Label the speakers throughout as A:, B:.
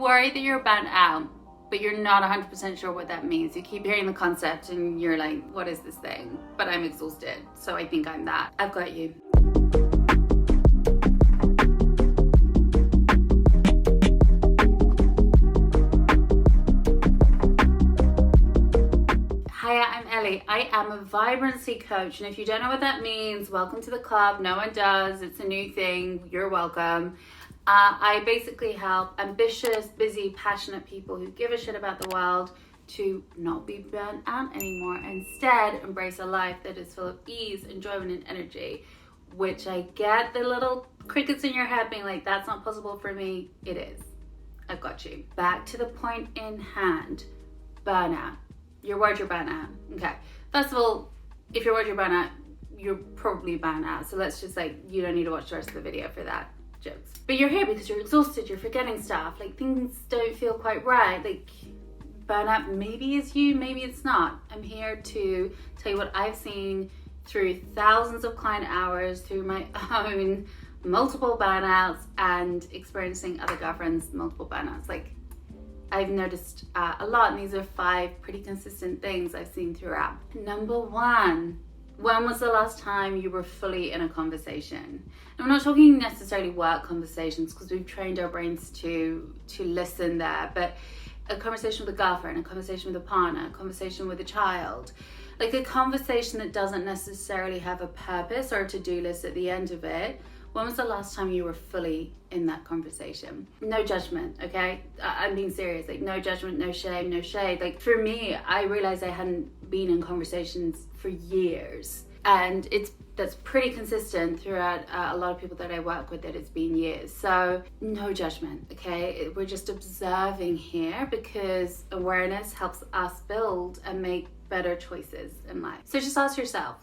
A: worried that you're burnt out, but you're not 100% sure what that means. You keep hearing the concept and you're like, what is this thing? But I'm exhausted, so I think I'm that. I've got you. Hiya, I'm Ellie. I am a vibrancy coach, and if you don't know what that means, welcome to the club. No one does. It's a new thing. You're welcome. I basically help ambitious, busy, passionate people who give a shit about the world to not be burnt out anymore. Instead, embrace a life that is full of ease, enjoyment, and energy, which I get the little crickets in your head being like, that's not possible for me. It is. I've got you. Back to the point in hand. Burnout. You're worried you're burnt out. Okay. First of all, if you're worried you're burnt out, you're probably burnt out. So let's just you don't need to watch the rest of the video for that. Jokes. But you're here because you're exhausted, you're forgetting stuff, things don't feel quite right. Burnout maybe is you, maybe it's not. I'm here to tell you what I've seen through thousands of client hours, through my own multiple burnouts and experiencing other girlfriends' multiple burnouts. I've noticed a lot, and these are 5 pretty consistent things I've seen throughout. Number 1, when was the last time you were fully in a conversation? And I'm not talking necessarily work conversations, because we've trained our brains to listen there, but a conversation with a girlfriend, a conversation with a partner, a conversation with a child, a conversation that doesn't necessarily have a purpose or a to-do list at the end of it. When was the last time you were fully in that conversation? No judgment, okay? I'm being serious. No judgment, no shame, no shade. For me, I realized I hadn't been in conversations for years. And that's pretty consistent throughout a lot of people that I work with, that it's been years. So no judgment, okay? We're just observing here, because awareness helps us build and make better choices in life. So just ask yourself,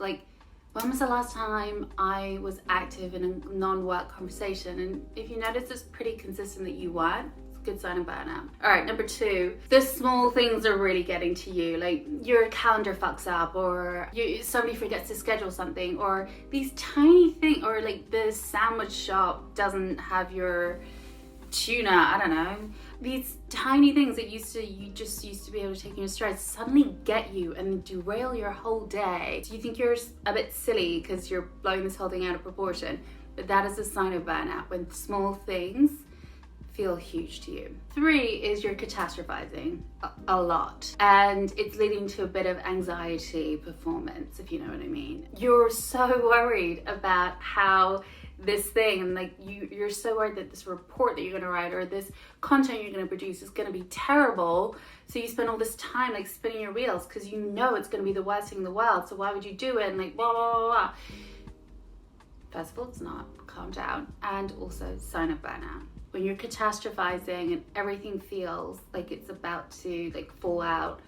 A: when was the last time I was active in a non-work conversation? And if you notice it's pretty consistent that you weren't, it's a good sign of burnout. All right, number 2, the small things are really getting to you. Your calendar fucks up, or somebody forgets to schedule something, or these tiny things, or the sandwich shop doesn't have your tuna, I don't know. These tiny things that you just used to be able to take in your stride suddenly get you and derail your whole day. Do you think you're a bit silly because you're blowing this whole thing out of proportion? But that is a sign of burnout, when small things feel huge to you. 3 is you're catastrophizing a lot, and it's leading to a bit of anxiety performance, if you know what I mean. You're so worried about how this thing, and you're so worried that this report that you're going to write or this content you're going to produce is going to be terrible, so you spend all this time spinning your wheels because you know it's going to be the worst thing in the world, so why would you do it, and blah blah blah blah. First of all, it's not. Calm down. And also, sign of burnout. When you're catastrophizing and everything feels like it's about to fall out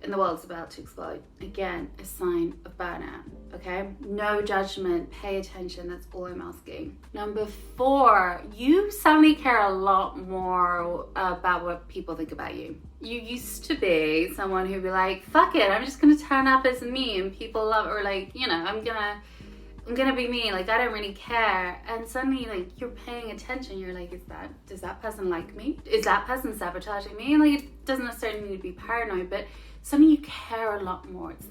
A: and the world's about to explode, again, a sign of burnout, okay? No judgment, pay attention, that's all I'm asking. Number 4, you suddenly care a lot more about what people think about you. You used to be someone who'd be like, fuck it, I'm just gonna turn up as me and people love, or I'm gonna be me, I don't really care. And suddenly you're paying attention, you're does that person like me? Is that person sabotaging me? And it doesn't necessarily need to be paranoid, but suddenly you care a lot more. It's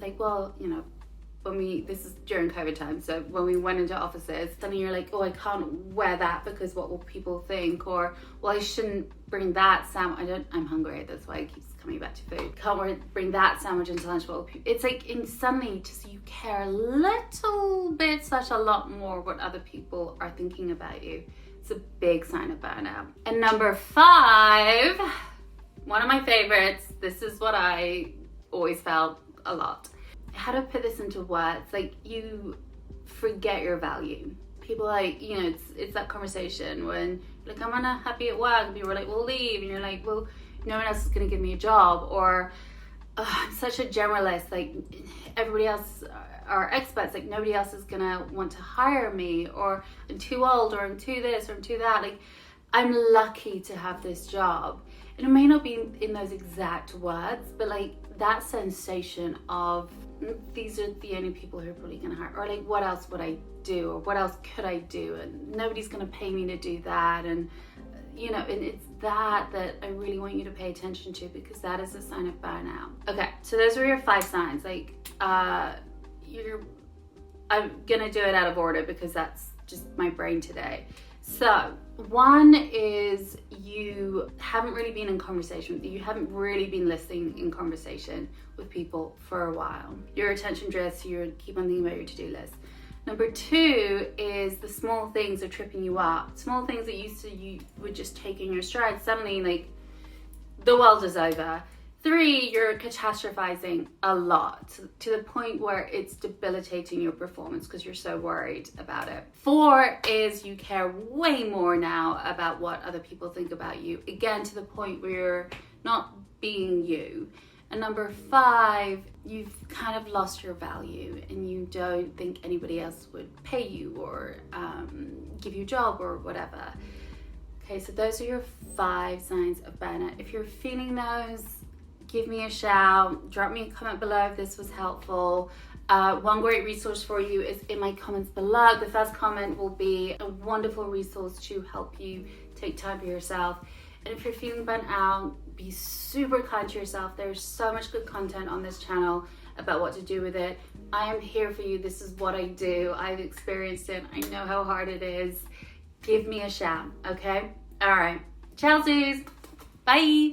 A: this is during COVID time, so when we went into offices, suddenly you're oh, I can't wear that because what will people think? Or, well, I shouldn't bring that sandwich. I'm hungry, that's why it keeps coming back to food. Can't bring that sandwich into lunch. It's and suddenly just you care a little bit / a lot more what other people are thinking about you. It's a big sign of burnout. And number 5, one of my favorites, this is what I always felt a lot. How to put this into words, you forget your value. People it's that conversation when I'm unhappy at work, and people are well, leave, and you're well, no one else is going to give me a job, or I'm such a generalist, everybody else are experts, nobody else is going to want to hire me, or I'm too old, or I'm too this, or I'm too that, I'm lucky to have this job. And it may not be in those exact words, but that sensation of these are the only people who are probably going to hire, or what else would I do, or what else could I do, and nobody's going to pay me to do that, and and it's that I really want you to pay attention to, because that is a sign of burnout. Okay, so those are your 5 signs. Like, I'm gonna do it out of order because that's just my brain today. So 1 is you haven't really been in conversation. You haven't really been listening in conversation with people for a while. Your attention drifts, you keep on thinking about your to-do list. Number 2 is the small things are tripping you up. Small things that you would just take in your stride. Suddenly, like, the world is over. 3, you're catastrophizing a lot to the point where it's debilitating your performance because you're so worried about it. 4 is you care way more now about what other people think about you. Again, to the point where you're not being you. And number 5, you've kind of lost your value and you don't think anybody else would pay you or give you a job or whatever. Okay, so those are your 5 signs of burnout. If you're feeling those, give me a shout, drop me a comment below if this was helpful. One great resource for you is in my comments below. The first comment will be a wonderful resource to help you take time for yourself. And if you're feeling burnt out, be super kind to yourself. There's so much good content on this channel about what to do with it. I am here for you. This is what I do. I've experienced it. I know how hard it is. Give me a shout, okay? All right. Chelsea's. Bye.